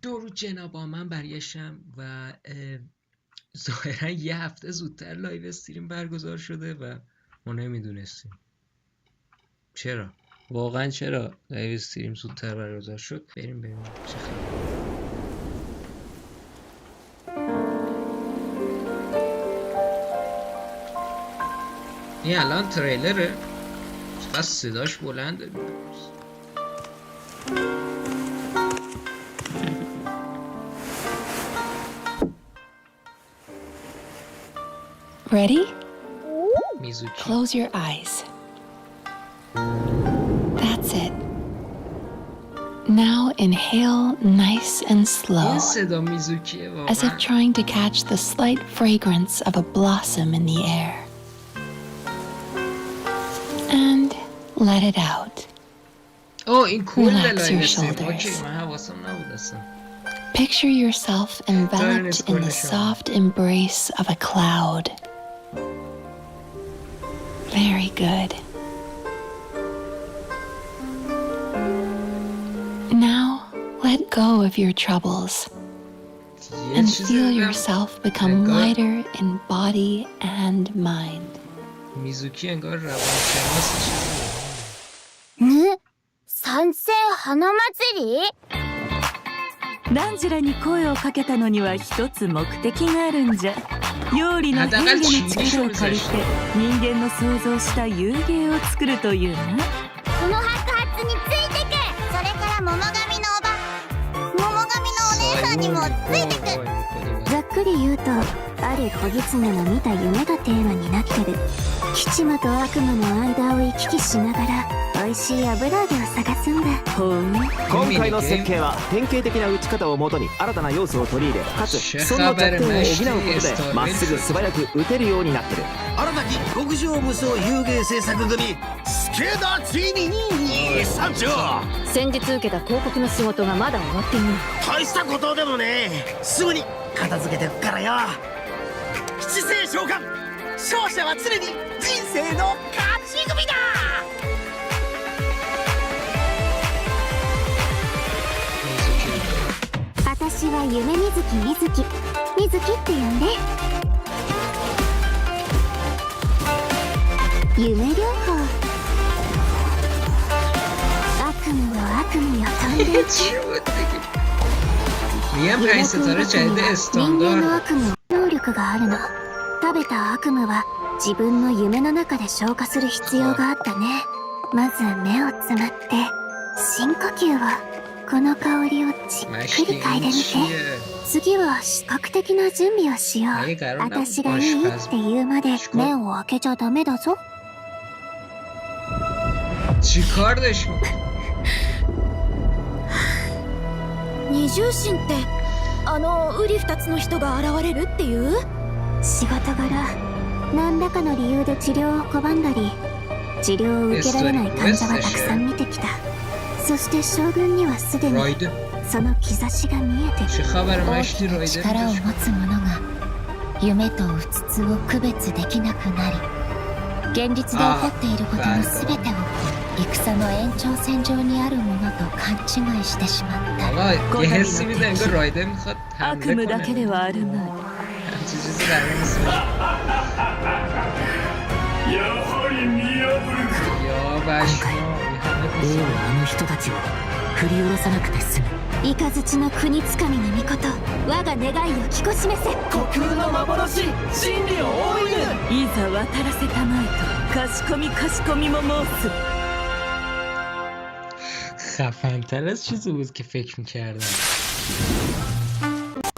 درود جنابا، من برگشتم و ظاهرا یه هفته زودتر لایو استریم برگزار شده و ما نمیدونستیم. چرا؟ واقعا چرا لایو استریم زودتر برگزار شد؟ بریم ببینیم چه خبره. این الان تریلره؟ چقدر صداش بلنده. Ready? میزوکی. Close your eyes. That's it. Now inhale nice and slow, این صدا میزوکیه as if واقعا. trying to catch the slight fragrance of a blossom in the air. And let it out. این کل Relax لایو your استریم. shoulders. اوکی، من حواسم نبود اصلا. Picture yourself enveloped in the soft embrace of a cloud. Very good. Now let go of your troubles and feel yourself become lighter in body and mind. میزوکی انگار روانشناس چیزی. 参戦花祭り？ランジュラに声をかけたのには一つ目的があるんじゃ。妖理の変化の力を借りて人間の想像した遊芸を作るというな。この白髪についてけ。それから桃神のお姉さんにもついてく。ざっくり言うと、ある小狐の見た夢がテーマになってる。吉魔と悪魔の間を行き来しながら美味しい油揚げを探すんだ。ほう。今回の設計は典型的な打ち方をもとに新たな要素を取り入れ、かつその弱点を補うことでまっすぐ素早く打てるようになってる。新たき極上無双遊芸制作組助田ついに参上。先日受けた広告の仕事がまだ終わっていない。大したことでもねえ。すぐに片付けてくからよ。七星召喚、勝者は常に人生の勝ち組だ。私は夢みずきみずきって呼んで。夢療法。悪夢よ飛んでいく。میگم 5 ستاره جدید 人間の استاندارد. 悪夢能力があるの。食べた悪夢は自分の夢の中で消化する必要があったね。まず目をつむって深呼吸を。この香りをじっくり嗅いでみて。次は視覚的な準備をしよう。私がいいって言うまで目を開けちゃダメだぞ。チカーでしょ。二重心ってウリ二つの人が現れるっていう？仕事柄何らかの理由で治療を拒んだり治療を受けられない患者はたくさん見てきた。そして将軍にはすでにその兆しが見えてる。大きな力を持つ者が夢とうつつを区別できなくなり、現実で起こっていることの全てを戦の延長線上にあるものと勘違いしてしまった。یه حسی میده انگار رایدن میخواد 悪 حمله 夢だけで کنه. はあるまい。 همچین چیزی قرار نیست بشه. やばいしも例のあの人たちを振り下ろさなくて済む。雷の国つかみの御事、我が願いを聞こしめせ。虚空の幻、真理を追い抜。いざ渡らせたまえとかしこみも申す。 خفن‌تر از چیزی بود که فکر می‌کردم.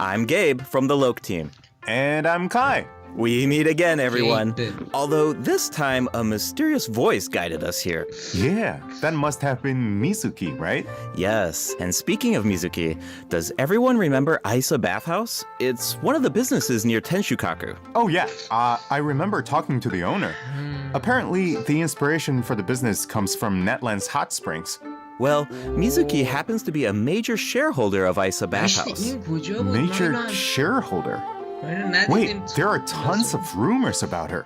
I'm Gabe from the Loke team. And I'm Kai. We meet again, everyone. Gabe. Although this time a mysterious voice guided us here. Yeah, that must have been Mizuki, right? Yes, and speaking of Mizuki, does everyone remember Aisa Bathhouse? It's one of the businesses near Tenshukaku. Oh yeah, I remember talking to the owner. Apparently, the inspiration for the business comes from Netland's hot springs. Well, Mizuki happens to be a major shareholder of Aisa Bathhouse. Major shareholder. Wait, there are tons of rumors about her.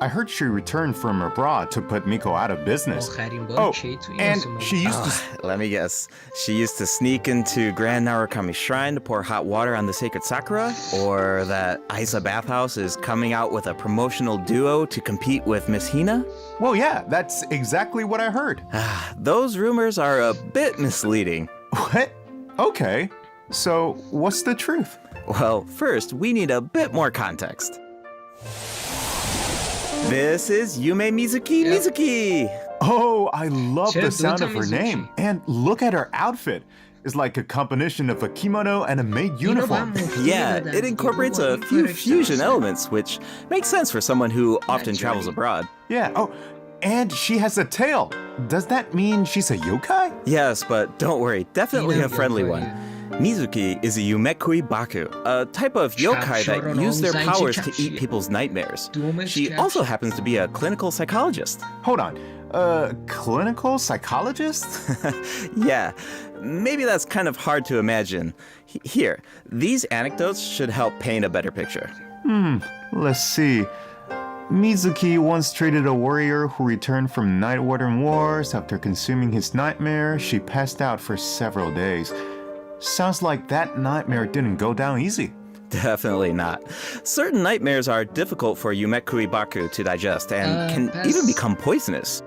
I heard she returned from abroad to put Miko out of business. Oh, and she used to... Let me guess. She used to sneak into Grand Narukami Shrine to pour hot water on the sacred sakura? Or that Isa Bathhouse is coming out with a promotional duo to compete with Miss Hina? Well, yeah, that's exactly what I heard. Those rumors are a bit misleading. What? Okay. So, what's the truth? Well, first, we need a bit more context. This is Yume Mizuki Mizuki! Oh, I love the sound of her name. And look at her outfit. It's like a combination of a kimono and a maid uniform. Yeah, it incorporates a few fusion elements, which makes sense for someone who often travels abroad. Yeah, oh, and she has a tail. Does that mean she's a yokai? Yes, but don't worry, definitely a friendly one. Mizuki is a Yumekui Baku, a type of yokai that use their powers to eat people's nightmares. She also happens to be a clinical psychologist. Hold on, clinical psychologist? Yeah, maybe that's kind of hard to imagine. Here, these anecdotes should help paint a better picture. Let's see. Mizuki once treated a warrior who returned from Night Warden Wars. After consuming his nightmare, she passed out for several days. Sounds like that nightmare didn't go down easy. Definitely not. Certain nightmares are difficult for Yumekui Baku to digest and can even become poisonous.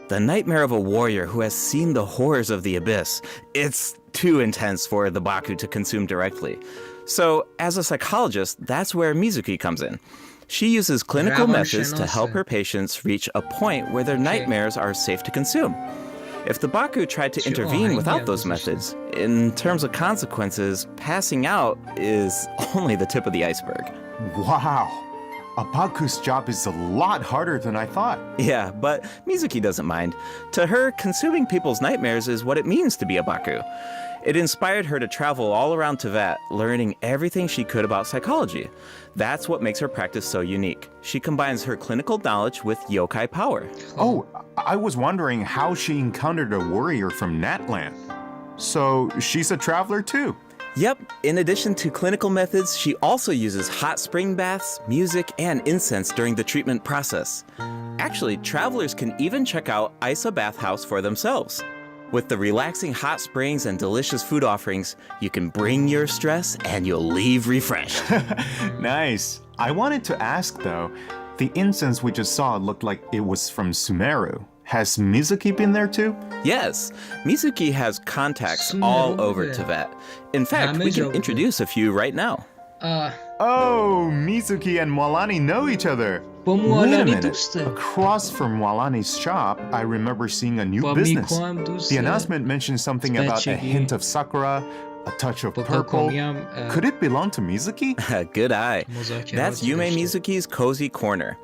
The nightmare of a warrior who has seen the horrors of the abyss, it's too intense for the Baku to consume directly. So, as a psychologist, that's where Mizuki comes in. She uses clinical methods to help her patients reach a point where their nightmares are safe to consume. If the Baku tried to intervene without those methods, in terms of consequences, passing out is only the tip of the iceberg. Wow. A Baku's job is a lot harder than I thought. Yeah, but Mizuki doesn't mind. To her, consuming people's nightmares is what it means to be a Baku. It inspired her to travel all around Teyvat, learning everything she could about psychology. That's what makes her practice so unique. She combines her clinical knowledge with yokai power. Oh, I was wondering how she encountered a warrior from Natland. So she's a traveler too? Yep, in addition to clinical methods, she also uses hot spring baths, music, and incense during the treatment process. Actually, travelers can even check out Isa Bathhouse for themselves. With the relaxing hot springs and delicious food offerings, you can bring your stress and you'll leave refreshed. Nice. I wanted to ask though, the incense we just saw looked like it was from Sumeru. Has Mizuki been there too? Yes, Mizuki has contacts all over Teyvat. In fact, we can introduce a few right now. Oh, Mizuki and Mwalani know each other. Wait a minute. Across from Mwalani's shop, I remember seeing a new business. The announcement mentioned something about a hint of sakura, a touch of purple. Could it belong to Mizuki? Good eye. That's Yume Mizuki's Cozy Corner.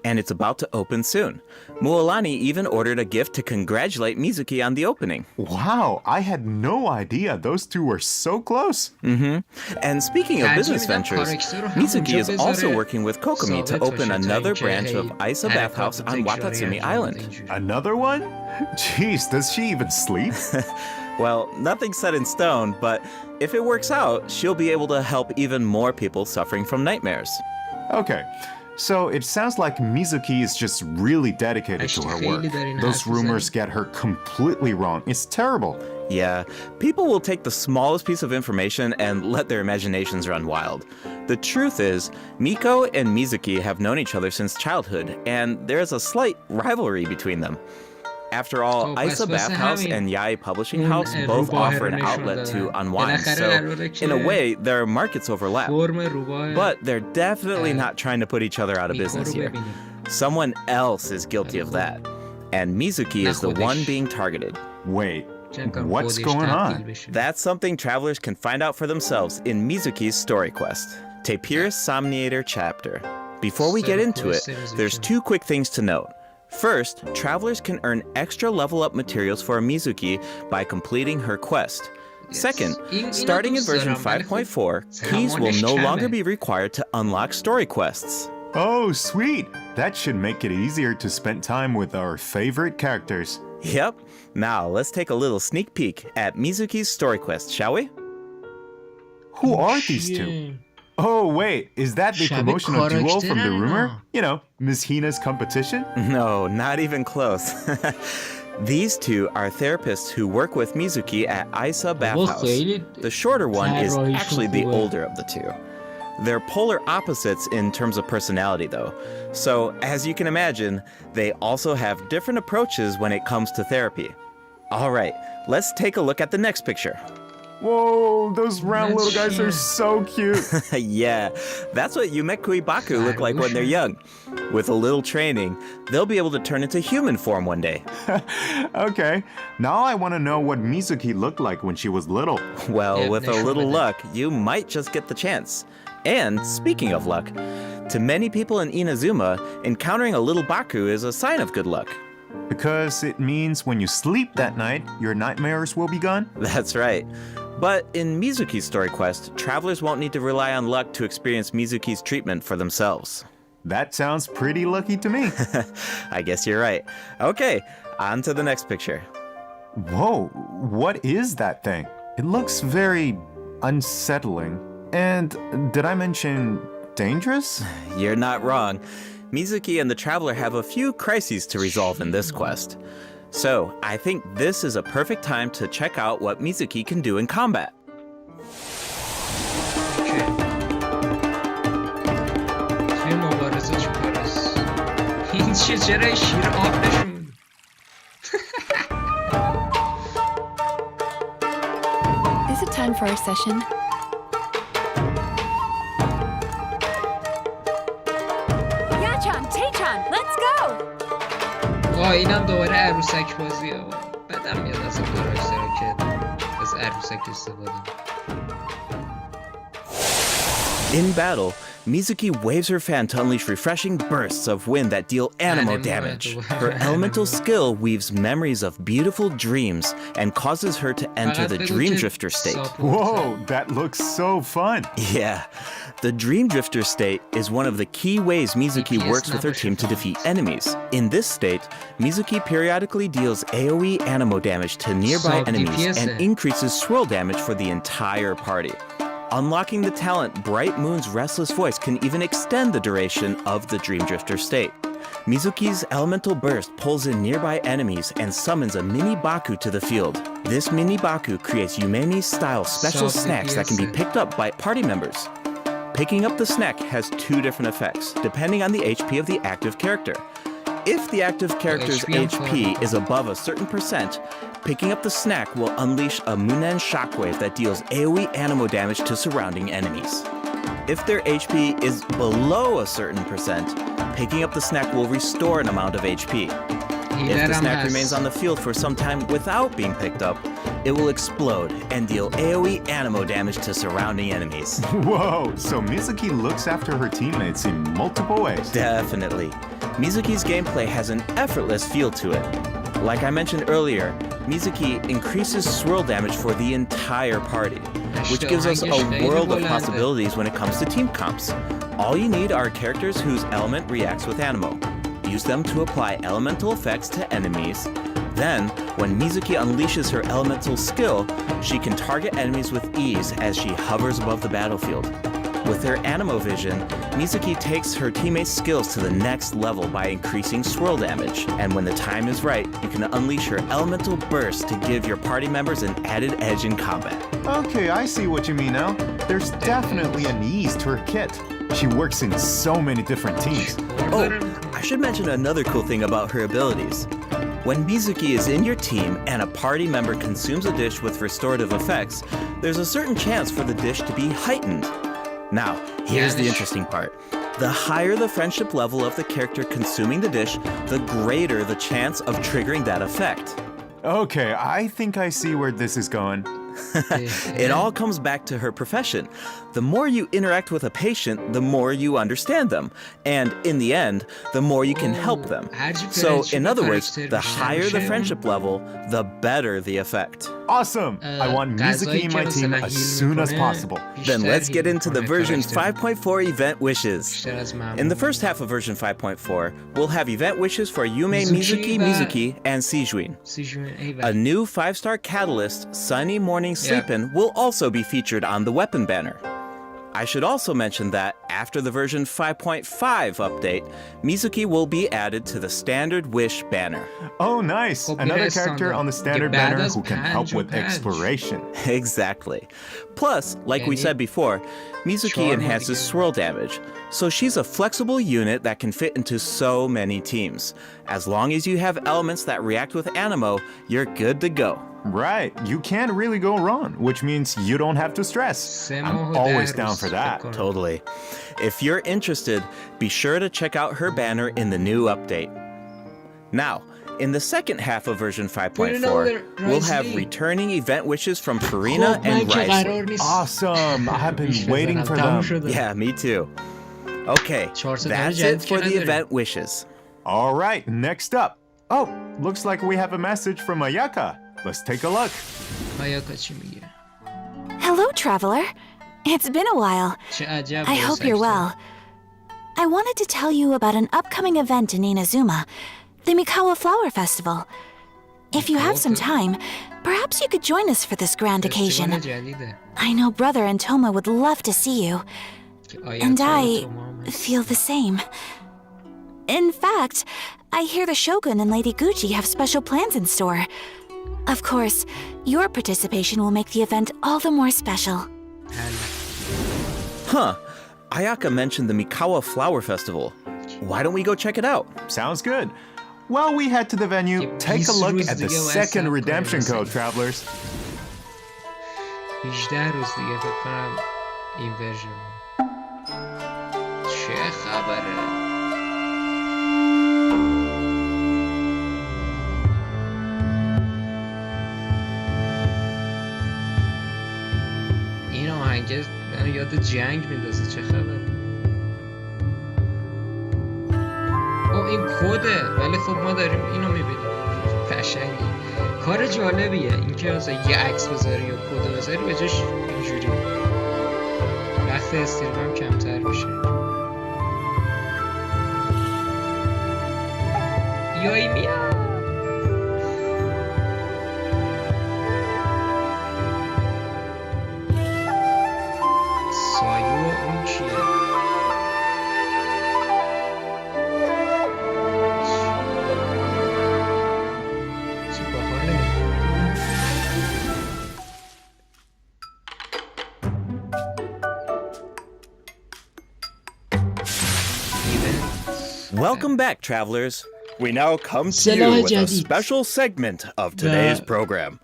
And it's about to open soon. Mualani even ordered a gift to congratulate Mizuki on the opening. Wow, I had no idea those two were so close. And speaking of business ventures, Mizuki is also working with Kokomi to open another branch of Isa Bathhouse on Watatsumi Island. Another one? Jeez, does she even sleep? Well, nothing's set in stone, but if it works out, she'll be able to help even more people suffering from nightmares. Okay. So it sounds like Mizuki is just really dedicated to her work. Those rumors get her completely wrong. It's terrible. Yeah, people will take the smallest piece of information and let their imaginations run wild. The truth is, Miko and Mizuki have known each other since childhood, and there's a slight rivalry between them. After all, Isa Bathhouse and Yai Publishing House both offer an outlet to unwind, so in a way, their markets overlap. But they're definitely not trying to put each other out of business here. Someone else is guilty of that, and Mizuki is the one being targeted. Wait, what's going on? That's something travelers can find out for themselves in Mizuki's story quest, Tapirus Somniator Chapter. Before we get into it, there's two quick things to note. First, travelers can earn extra level-up materials for Mizuki by completing her quest. Second, starting in version 5.4, keys will no longer be required to unlock story quests. Oh, sweet! That should make it easier to spend time with our favorite characters. Yep. Now, let's take a little sneak peek at Mizuki's story quest, shall we? Who are these two? Oh, wait, is that the promotional duo from the rumor? You know, Ms. Hina's competition? No, not even close. These two are therapists who work with Mizuki at Aisa Bathhouse. The shorter one is actually the older of the two. They're polar opposites in terms of personality, though. So, as you can imagine, they also have different approaches when it comes to therapy. All right, let's take a look at the next picture. Whoa, those round little guys are so cute. Yeah, that's what Yumekui Baku look like when they're young. With a little training, they'll be able to turn into human form one day. Okay, now I want to know what Mizuki looked like when she was little. Well, with a little luck, you might just get the chance. And speaking of luck, to many people in Inazuma, encountering a little Baku is a sign of good luck. Because it means when you sleep that night, your nightmares will be gone? That's right. But in Mizuki's story quest, travelers won't need to rely on luck to experience Mizuki's treatment for themselves. That sounds pretty lucky to me. I guess you're right. Okay, on to the next picture. Whoa, what is that thing? It looks very unsettling. And did I mention dangerous? You're not wrong. Mizuki and the traveler have a few crises to resolve in this quest. So, I think this is a perfect time to check out what Mizuki can do in combat. Is it time for our session? یا-chan, Tay-chan, let's go! اینم دوباره عروسک بازیه. بدم میاد از این کاراکترها که از عروسک استفاده. In battle, Mizuki waves her fan to unleash refreshing bursts of wind that deal anemo damage. Her elemental skill weaves memories of beautiful dreams and causes her to enter the Dream Drifter state. Whoa, that looks so fun. Yeah, the Dream Drifter state is one of the key ways Mizuki works with her team to defeat enemies. In this state, Mizuki periodically deals AoE anemo damage to nearby enemies and increases swirl damage for the entire party. Unlocking the talent Bright Moon's Restless Voice can even extend the duration of the Dream Drifter state. Mizuki's elemental burst pulls in nearby enemies and summons a mini Baku to the field. This mini Baku creates Yumemi-style special snacks that can be picked up by party members. Picking up the snack has two different effects, depending on the HP of the active character. If the active character's HP is above a certain percent, picking up the snack will unleash a Munen shockwave that deals AoE anemo damage to surrounding enemies. If their HP is below a certain percent, picking up the snack will restore an amount of HP. If the snack remains on the field for some time without being picked up, it will explode and deal AoE anemo damage to surrounding enemies. Whoa, so Mizuki looks after her teammates in multiple ways. Definitely. Mizuki's gameplay has an effortless feel to it. Like I mentioned earlier, Mizuki increases swirl damage for the entire party, which gives us a world of possibilities when it comes to team comps. All you need are characters whose element reacts with anemo. Use them to apply elemental effects to enemies. Then, when Mizuki unleashes her elemental skill, she can target enemies with ease as she hovers above the battlefield. With her anemo vision, Mizuki takes her teammates' skills to the next level by increasing swirl damage. And when the time is right, you can unleash her elemental burst to give your party members an added edge in combat. Okay, I see what you mean now. There's definitely an ease to her kit. She works in so many different teams. Oh, I should mention another cool thing about her abilities. When Mizuki is in your team and a party member consumes a dish with restorative effects, there's a certain chance for the dish to be heightened. Now, here's the interesting part. The higher the friendship level of the character consuming the dish, the greater the chance of triggering that effect. Okay, I think I see where this is going. It all comes back to her profession. The more you interact with a patient, the more you understand them. And in the end, the more you can help them. So, in other words, the higher the friendship level, the better the effect. Awesome! I want Mizuki in my team as soon as possible. Then let's get into the version 5.4 event wishes. In the first half of version 5.4, we'll have event wishes for Yume Mizuki, and Sijuin. A new 5-star catalyst, Sunny Morning Sleepin', will also be featured on the weapon banner. I should also mention that after the version 5.5 update, Mizuki will be added to the Standard Wish banner. Oh, nice! Another character on the Standard banner who can help with exploration. Exactly. Plus, like we said before, Mizuki enhances swirl damage, so she's a flexible unit that can fit into so many teams. As long as you have elements that react with Animo, you're good to go. Right, you can't really go wrong, which means you don't have to stress. I'm always down for that. Totally. If you're interested, be sure to check out her banner in the new update. Now, in the second half of version 5.4, we'll have returning event wishes from Farina and Rice. Awesome! I have been waiting for them. Yeah, me too. Okay, that's it for the event wishes. All right, next up. Oh, looks like we have a message from Ayaka. Let's take a look. Hello, traveler. It's been a while. I hope you're well. I wanted to tell you about an upcoming event in Inazuma, the Mikawa Flower Festival. If you have some time, perhaps you could join us for this grand occasion. I know Brother and Toma would love to see you. And I feel the same. In fact, I hear the Shogun and Lady Gucci have special plans in store. Of course, your participation will make the event all the more special. Huh. Ayaka mentioned the Mikawa Flower Festival. Why don't we go check it out? Sounds good. While we head to the venue, take a look at the second redemption code, travelers. 18 روز دیگه فکر کنم این ورژن. چه خبره؟ این آهنگ منو یاد جنگ میندازه. چه خبره؟ این کده، ولی خب ما داریم اینو میبینیم. قشنگی. کار جالبیه اینکه مثلا یه عکس بذاری یا کد بذاری به جاش اینجوری وقت استریم هم کمتر میشه. یای میاد. سایو اون چیه؟ Welcome back, travelers. We now come to you with a special segment of today's program.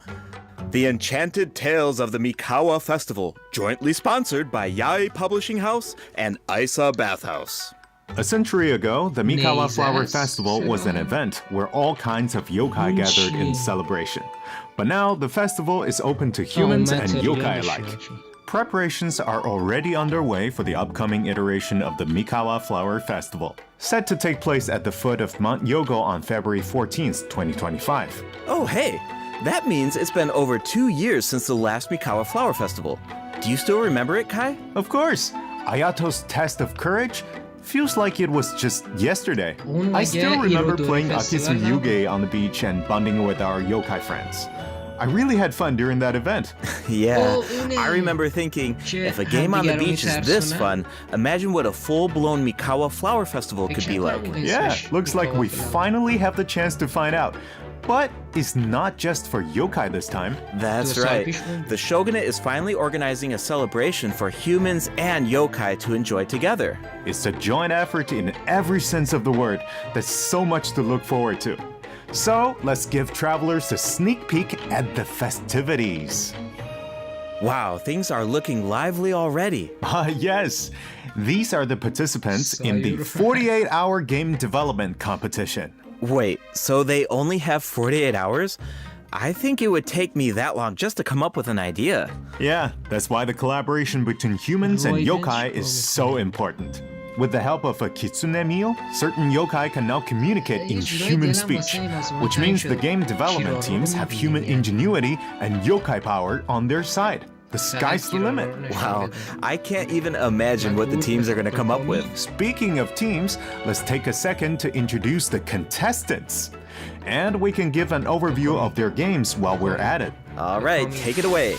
The Enchanted Tales of the Mikawa Festival, jointly sponsored by Yae Publishing House and Isa Bathhouse. A century ago, the Mikawa Flower Festival was an event where all kinds of yokai gathered in celebration. But now, the festival is open to humans and yokai alike. Preparations are already underway for the upcoming iteration of the Mikawa Flower Festival, set to take place at the foot of Mount Yogo on February 14th, 2025. Oh, hey! That means it's been over 2 years since the last Mikawa Flower Festival. Do you still remember it, Kai? Of course! Ayato's test of courage feels like it was just yesterday. I still remember playing Akisu Yuge on the beach and bonding with our yokai friends. I really had fun during that event. Yeah, I remember thinking, if a game on the beach is this fun, imagine what a full-blown Mikawa Flower Festival could be like. Yeah, looks like we finally have the chance to find out. But it's not just for yokai this time. That's right. The Shogunate is finally organizing a celebration for humans and yokai to enjoy together. It's a joint effort in every sense of the word. There's so much to look forward to. So, let's give travelers a sneak peek at the festivities. Wow, things are looking lively already. Yes. These are the participants in the 48-hour game development competition. Wait, so they only have 48 hours? I think it would take me that long just to come up with an idea. Yeah, that's why the collaboration between humans and yokai is so important. With the help of a kitsune meal, certain yokai can now communicate in human speech, which means the game development teams have human ingenuity and yokai power on their side. The sky's the limit. Wow, I can't even imagine what the teams are going to come up with. Speaking of teams, let's take a second to introduce the contestants. And we can give an overview of their games while we're at it. All right, take it away.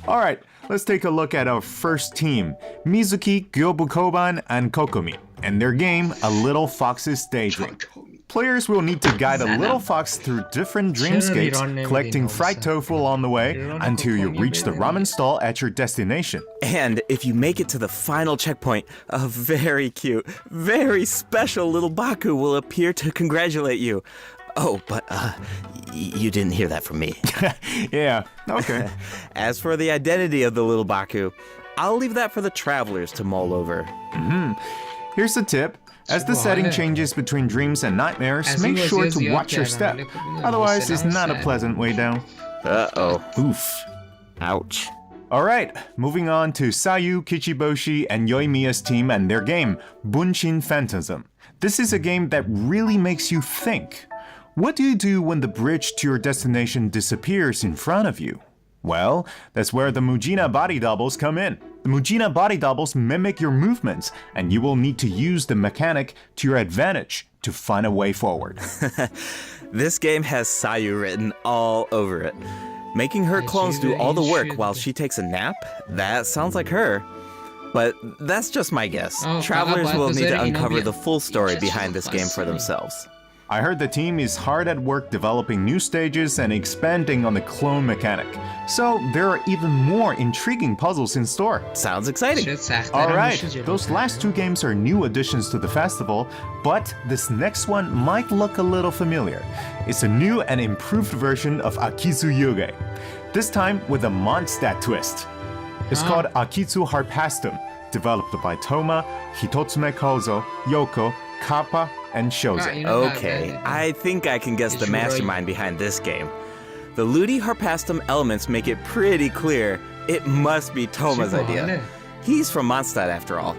All right, let's take a look at our first team, Mizuki, Gyobu Koban, and Kokomi, and their game, A Little Fox's Daydream. Players will need to guide a little fox through different dreamscapes, collecting fried tofu along the way until you reach the ramen stall at your destination. And if you make it to the final checkpoint, a very cute, very special little Baku will appear to congratulate you. Oh, but you didn't hear that from me. Yeah, okay. As for the identity of the little Baku, I'll leave that for the travelers to mull over. Here's the tip. As the setting changes between dreams and nightmares, make sure to watch your step. Otherwise, it's not a pleasant way down. Uh-oh. Oof. Ouch. Alright, moving on to Sayu, Kichiboshi, and Yoimiya's team and their game, Bunshin Phantasm. This is a game that really makes you think. What do you do when the bridge to your destination disappears in front of you? Well, that's where the Mujina body doubles come in. The Mujina body doubles mimic your movements, and you will need to use the mechanic to your advantage to find a way forward. This game has Sayu written all over it. Making her clones do all the work while she takes a nap? That sounds like her. But that's just my guess. Travelers will need to uncover the full story behind this game for themselves. I heard the team is hard at work developing new stages and expanding on the clone mechanic. So there are even more intriguing puzzles in store. Sounds exciting. Alright, those last two games are new additions to the festival, but this next one might look a little familiar. It's a new and improved version of Akitsu Yuge. This time with a Mondstadt twist. It's called Akitsu Harpastum, developed by Toma, Hitotsume Kozo, Yoko, Kappa, and Shoze. Okay, I think I can guess the mastermind behind this game. The Ludi Harpastum elements make it pretty clear it must be Toma's idea. He's from Mondstadt after all.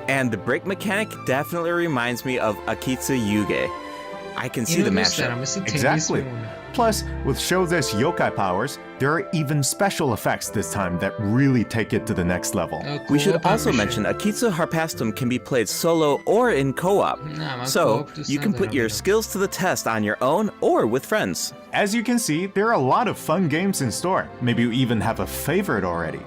And the break mechanic definitely reminds me of Akitsu Yuge. I can see the mashup. Exactly. Plus, with Shoze's yokai powers, there are even special effects this time that really take it to the next level. We should also mention Akitsu Harpastum can be played solo or in co-op. So, you can put your skills to the test on your own or with friends. As you can see, there are a lot of fun games in store. Maybe you even have a favorite already.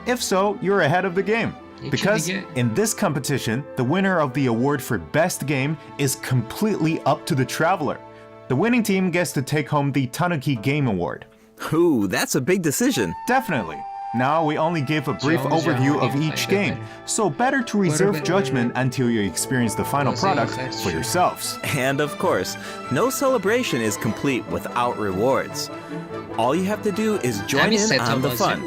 If so, you're ahead of the game. Because in this competition, the winner of the award for Best Game is completely up to the traveler. The winning team gets to take home the Tanuki Game Award. Ooh, that's a big decision. Definitely. Now we only gave a brief overview of each game, so better to reserve judgment until you experience the final product for yourselves. And of course, no celebration is complete without rewards. All you have to do is join in on the fun.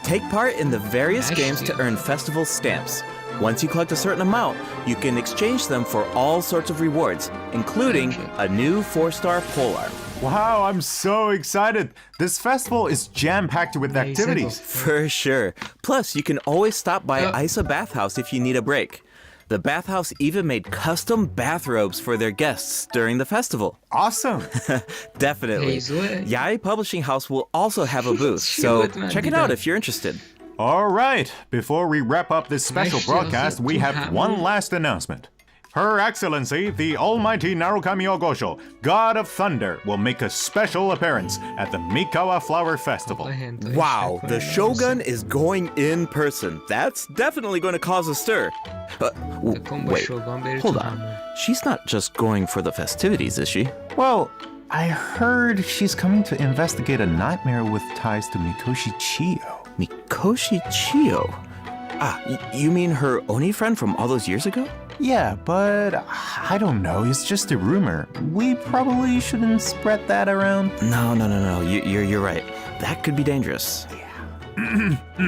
Take part in the various games to earn festival stamps. Once you collect a certain amount, you can exchange them for all sorts of rewards, including a new 4-star polar. Wow, I'm so excited! This festival is jam-packed with activities. For sure. Plus, you can always stop by Isa Bathhouse if you need a break. The bathhouse even made custom bathrobes for their guests during the festival. Awesome! Definitely. Yai Publishing House will also have a booth, so check it out if you're interested. Alright, before we wrap up this special broadcast, we have one last announcement. Her Excellency, the Almighty Narukami Ogosho, God of Thunder, will make a special appearance at the Mikawa Flower Festival. Wow, the Shogun is going in person. That's definitely going to cause a stir. Wait, hold on. She's not just going for the festivities, is she? Well, I heard she's coming to investigate a nightmare with ties to Mikoshi Chiyo. Mikoshi Chiyo? Ah, you mean her Oni friend from all those years ago? Yeah, but I don't know, it's just a rumor. We probably shouldn't spread that around. No, you're right. That could be dangerous. Yeah.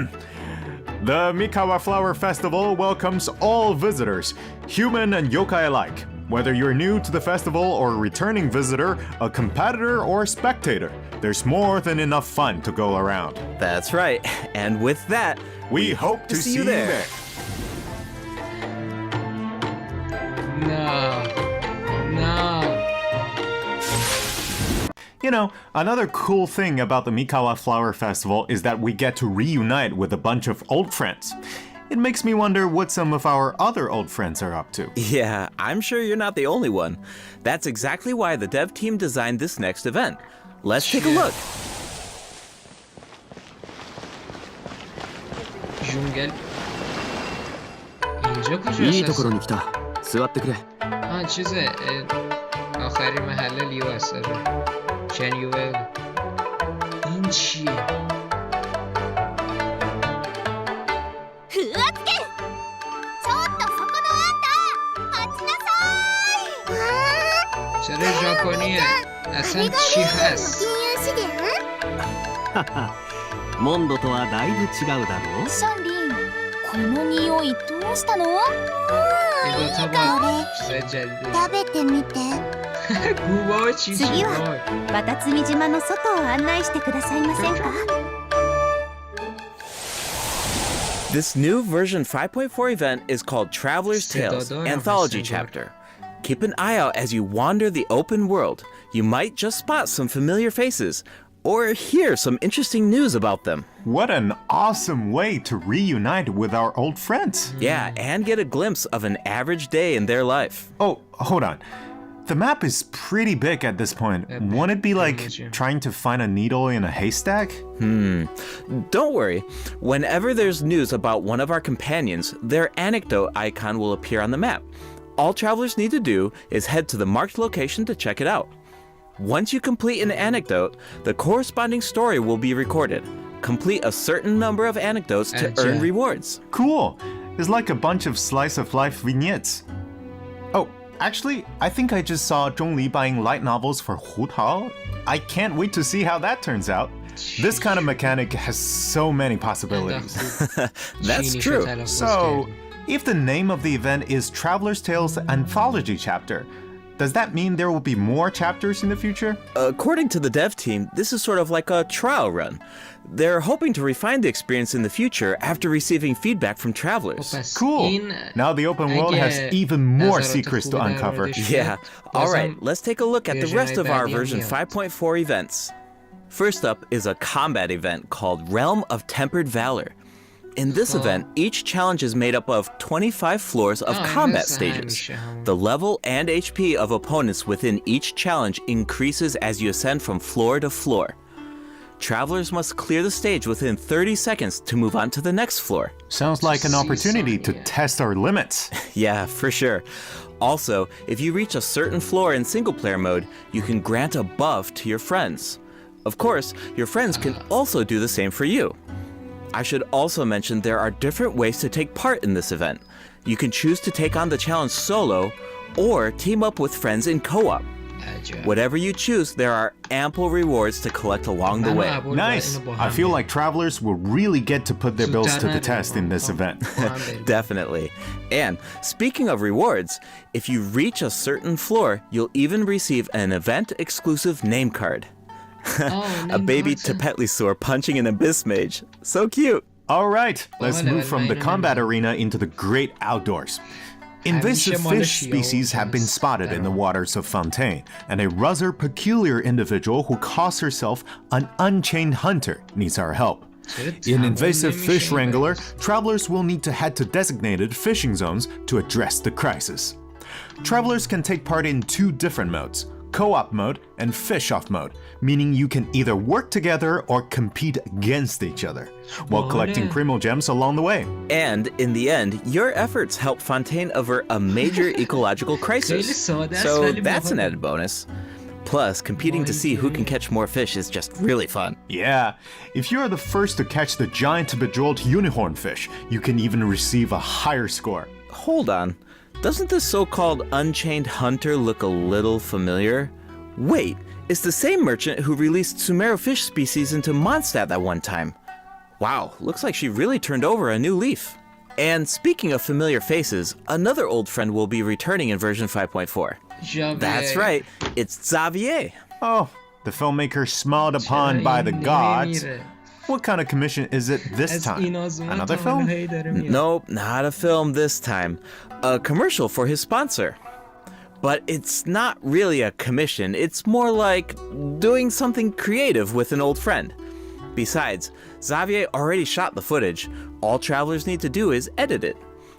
The Mikawa Flower Festival welcomes all visitors, human and yokai alike. Whether you're new to the festival or a returning visitor, a competitor or a spectator, there's more than enough fun to go around. That's right. And with that, we hope to see you there. No. You know, another cool thing about the Mikawa Flower Festival is that we get to reunite with a bunch of old friends. It makes me wonder what some of our other old friends are up to. Yeah, I'm sure you're not the only one. That's exactly why the dev team designed this next event. Let's take a look. جونگل اینجا کجاست؟ آه چیزه آخرین محله لیو هست شنیوه این چیه؟ چرا ژاپنیه؟ اصلا چی هست؟ モンドとはだいぶ違うだろう。シャンリン、この匂いどうしたの？این دوتا با چیزای جدیده 食べてみて。 گوبا چی چی 次は渡積島の外を案内してくださいませんか？ This new version 5.4 event is called Traveler's Tales Anthology Chapter. Keep an eye out as you wander the open world. You might just spot some familiar faces or hear some interesting news about them. What an awesome way to reunite with our old friends. Yeah, and get a glimpse of an average day in their life. Oh, hold on. The map is pretty big at this point. Won't it be like trying to find a needle in a haystack? Don't worry. Whenever there's news about one of our companions, their anecdote icon will appear on the map. All travelers need to do is head to the marked location to check it out. Once you complete an anecdote, the corresponding story will be recorded. Complete a certain number of anecdotes to earn rewards. Cool. It's like a bunch of slice of life vignettes. Oh, actually, I think I just saw Zhongli buying light novels for Hu Tao. I can't wait to see how that turns out. This kind of mechanic has so many possibilities. That's true. So, if the name of the event is Traveler's Tales Anthology Chapter, does that mean there will be more chapters in the future? According to the dev team, this is sort of like a trial run. They're hoping to refine the experience in the future after receiving feedback from travelers. Cool. Now the open world has even more secrets to uncover. Yeah. All right, let's take a look at the rest of our version 5.4 events. First up is a combat event called Realm of Tempered Valor. In this event, each challenge is made up of 25 floors of combat stages. The level and HP of opponents within each challenge increases as you ascend from floor to floor. Travelers must clear the stage within 30 seconds to move on to the next floor. Sounds like an opportunity to test our limits. Yeah, for sure. Also, if you reach a certain floor in single-player mode, you can grant a buff to your friends. Of course, your friends can also do the same for you. I should also mention there are different ways to take part in this event. You can choose to take on the challenge solo or team up with friends in co-op. Whatever you choose, there are ample rewards to collect along the way. Nice! I feel like travelers will really get to put their bills to the test in this event. Definitely. And speaking of rewards, if you reach a certain floor, you'll even receive an event-exclusive name card. A baby Tepetlisaur punching an abyss mage. So cute. All right, let's move from the combat arena into the great outdoors. Invasive fish species have been spotted in the waters of Fontaine, and a rather peculiar individual who calls herself an unchained hunter needs our help. In Invasive Fish Wrangler, travelers will need to head to designated fishing zones to address the crisis. Travelers can take part in two different modes: co-op mode and fish-off mode, meaning you can either work together or compete against each other, while collecting primo gems along the way. And in the end, your efforts help Fontaine avert a major ecological crisis. So that's an added bonus. Plus, competing to see who can catch more fish is just really fun. Yeah, if you are the first to catch the giant bejeweled unicorn fish, you can even receive a higher score. Hold on. Doesn't this so-called Unchained Hunter look a little familiar? Wait, it's the same merchant who released Sumeru fish species into Mondstadt that one time. Wow, looks like she really turned over a new leaf. And speaking of familiar faces, another old friend will be returning in version 5.4. That's right, it's Xavier. Oh, the filmmaker smiled upon by the gods. What kind of commission is it this time? Another film? Nope, not a film this time. A commercial for his sponsor. But it's not really a commission, it's more like doing something creative with an old friend. Besides, Xavier already shot the footage. All travelers need to do is edit it.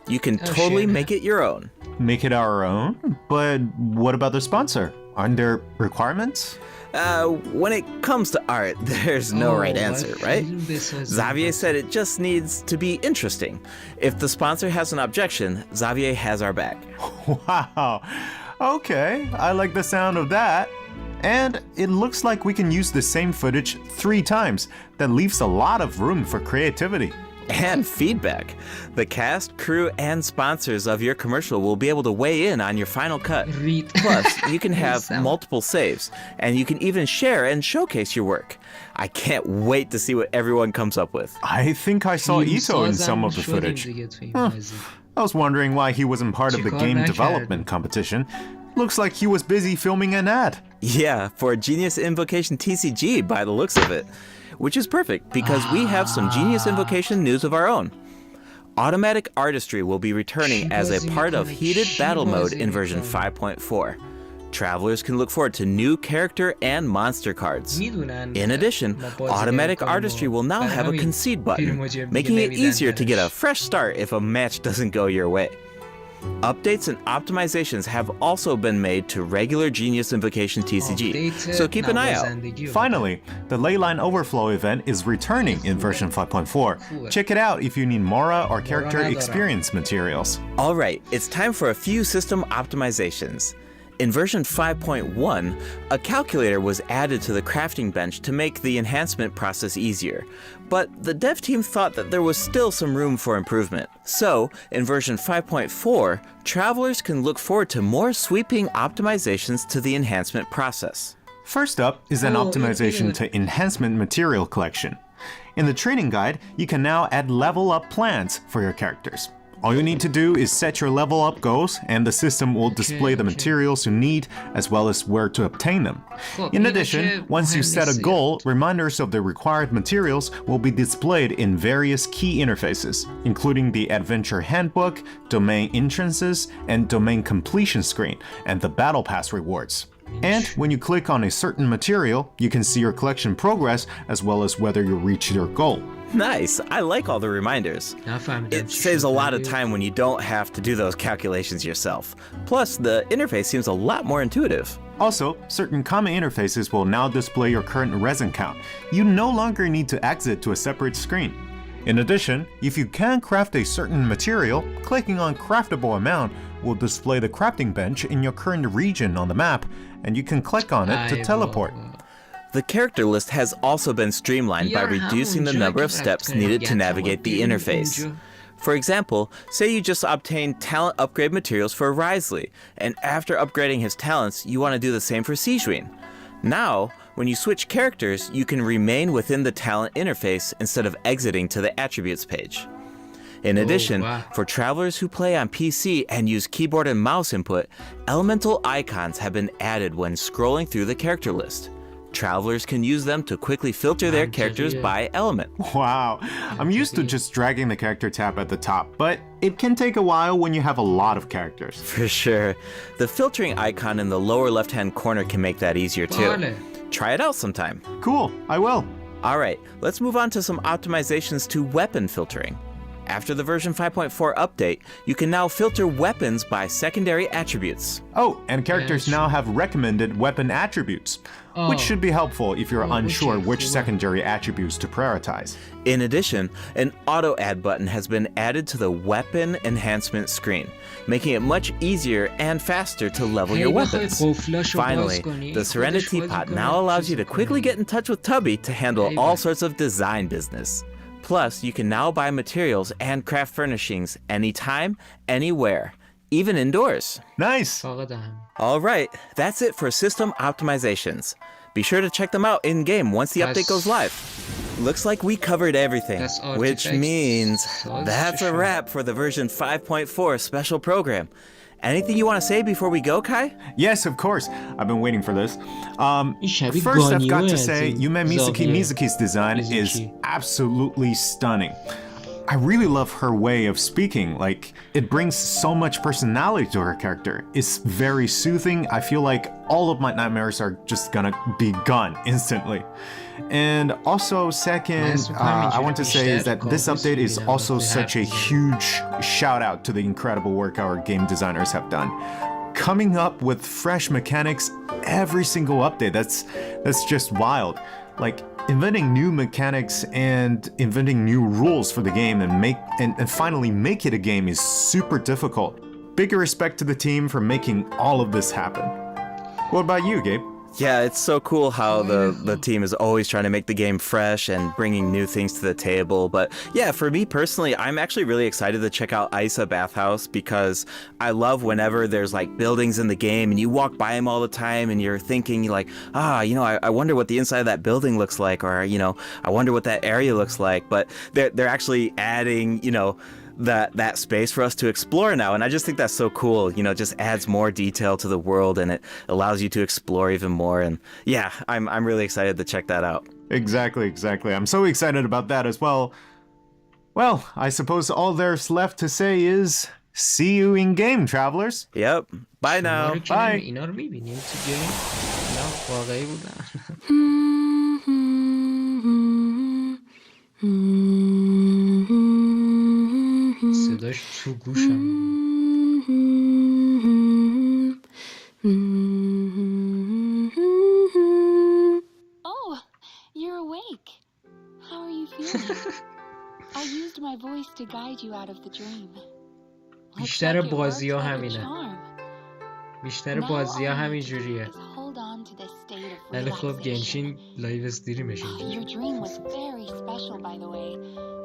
You can totally make it your own. Make it our own? But what about the sponsor? Aren't there requirements? When it comes to art, there's no right answer, right? Xavier said it just needs to be interesting. If the sponsor has an objection, Xavier has our back. Wow. Okay, I like the sound of that. And it looks like we can use the same footage 3 times. That leaves a lot of room for creativity. And feedback. The cast, crew, and sponsors of your commercial will be able to weigh in on your final cut. Plus, you can have multiple saves, and you can even share and showcase your work. I can't wait to see what everyone comes up with. I think I saw Ito in some of the footage. I was wondering why he wasn't part of the game development competition. Looks like he was busy filming an ad. Yeah, for Genius Invocation TCG by the looks of it. Which is perfect, because we have some Genius Invocation news of our own. Automatic Artistry will be returning as a part of Heated Battle Mode in version 5.4. Travelers can look forward to new character and monster cards. In addition, Automatic Artistry will now have a concede button, making it easier to get a fresh start if a match doesn't go your way. Updates and optimizations have also been made to regular Genius Invocation TCG, so keep an eye out. Finally, the Leyline Overflow event is returning in version 5.4. Check it out if you need Mora or character experience materials. Alright, it's time for a few system optimizations. In version 5.1, a calculator was added to the crafting bench to make the enhancement process easier, but the dev team thought that there was still some room for improvement. So, in version 5.4, travelers can look forward to more sweeping optimizations to the enhancement process. First up is an optimization to enhancement material collection. In the training guide, you can now add level up plans for your characters. All you need to do is set your level up goals, and the system will display the materials you need as well as where to obtain them. In addition, once you set a goal, reminders of the required materials will be displayed in various key interfaces, including the Adventure Handbook, Domain Entrances, and Domain Completion screen, and the Battle Pass rewards. And when you click on a certain material, you can see your collection progress as well as whether you reach your goal. Nice! I like all the reminders. It saves a lot of time when you don't have to do those calculations yourself. Plus, the interface seems a lot more intuitive. Also, certain common interfaces will now display your current resin count. You no longer need to exit to a separate screen. In addition, if you can craft a certain material, clicking on Craftable Amount will display the crafting bench in your current region on the map, and you can click on it to teleport. The character list has also been streamlined by reducing the number of steps needed to navigate the interface. For example, say you just obtained talent upgrade materials for Risley, and after upgrading his talents, you want to do the same for Sijuin. Now, when you switch characters, you can remain within the talent interface instead of exiting to the attributes page. In addition, for travelers who play on PC and use keyboard and mouse input, elemental icons have been added when scrolling through the character list. Travelers can use them to quickly filter their characters by element. Wow, I'm used to just dragging the character tab at the top, but it can take a while when you have a lot of characters. For sure. The filtering icon in the lower left-hand corner can make that easier too. Try it out sometime. Cool, I will. Alright, let's move on to some optimizations to weapon filtering. After the version 5.4 update, you can now filter weapons by secondary attributes. Oh, and characters now have recommended weapon attributes, which should be helpful if you're unsure which secondary attributes to prioritize. In addition, an auto add button has been added to the weapon enhancement screen, making it much easier and faster to level your weapons. Finally, the Serenity Pot now allows you to quickly get in touch with Tubby to handle all sorts of design business. Plus, you can now buy materials and craft furnishings anytime, anywhere, even indoors. Nice! Alright, that's it for system optimizations. Be sure to check them out in-game once the update goes live. Looks like we covered everything, which means that's a wrap for the version 5.4 special program. Anything you want to say before we go, Kai? Yes, of course. I've been waiting for this. First, I've got to say, Yume Mizuki's design is absolutely stunning. I really love her way of speaking. Like, it brings so much personality to her character. It's very soothing. I feel like all of my nightmares are just gonna be gone instantly. And also, second, I want to say is that this update is also such a huge shout out to the incredible work our game designers have done. coming up with fresh mechanics every single update. That's just wild. Like inventing new mechanics and inventing new rules for the game and finally make it a game is super difficult. Big respect to the team for making all of this happen. What about you, Gabe? Yeah, it's so cool how the team is always trying to make the game fresh and bringing new things to the table. But yeah, for me personally, I'm actually really excited to check out Isa Bathhouse because I love whenever there's like buildings in the game and you walk by them all the time and you're thinking like, I wonder what the inside of that building looks like, or, I wonder what that area looks like. But they're actually adding, that space for us to explore now, and I just think that's so cool. It just adds more detail to the world and it allows you to explore even more. And yeah, I'm really excited to check that out. Exactly. I'm so excited about that as well. Well, I suppose all there's left to say is see you in game, travelers. Yep. Bye now. Bye. اینا رو میبینیم تو گیم؟ اینا واقعی بودن. صداش تو گوشم. Oh, you're awake. How are you feeling? I used my voice to guide you out of the dream. بیشتر بازی ها همینه. بیشتر بازی ها همین جوریه. ولی خب گنشین لایو استریمش اینجوریه. Your dream was very special, by the way,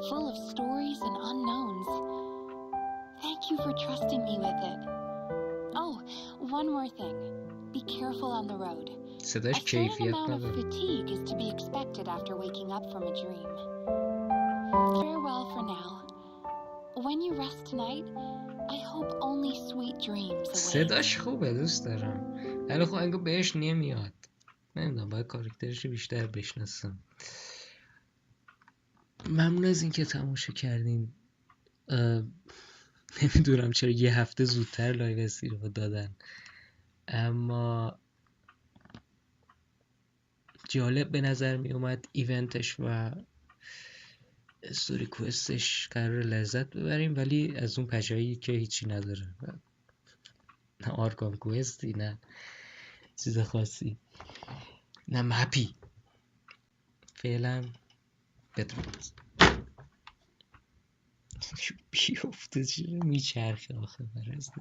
full of stories and unknowns. Thank you for trusting me with it. Oh, one more thing. Be careful on the road. صداش A certain کیفیت amount of نداره. fatigue is to be expected after waking up from a dream. Farewell for now. When you rest tonight, I hope only sweet dreams await. صداش خوبه، دوست دارم. ولی خب انگار بهش نمیاد. نمیدونم، باید کاراکترش بیشتر بشناسم. ممنون از اینکه تماشا کردین. نمیدونم چرا یه هفته زودتر لایو استریم رو دادن، اما جالب به نظر می اومد ایونتش و استوری کوستش قرار لذت ببریم، ولی از اون پچایی که هیچی نداره، نه آرکام کوستی، نه چیز خاصی، نه مپی. فعلا بدرود. بیفته چرا میچرخه آخه برست.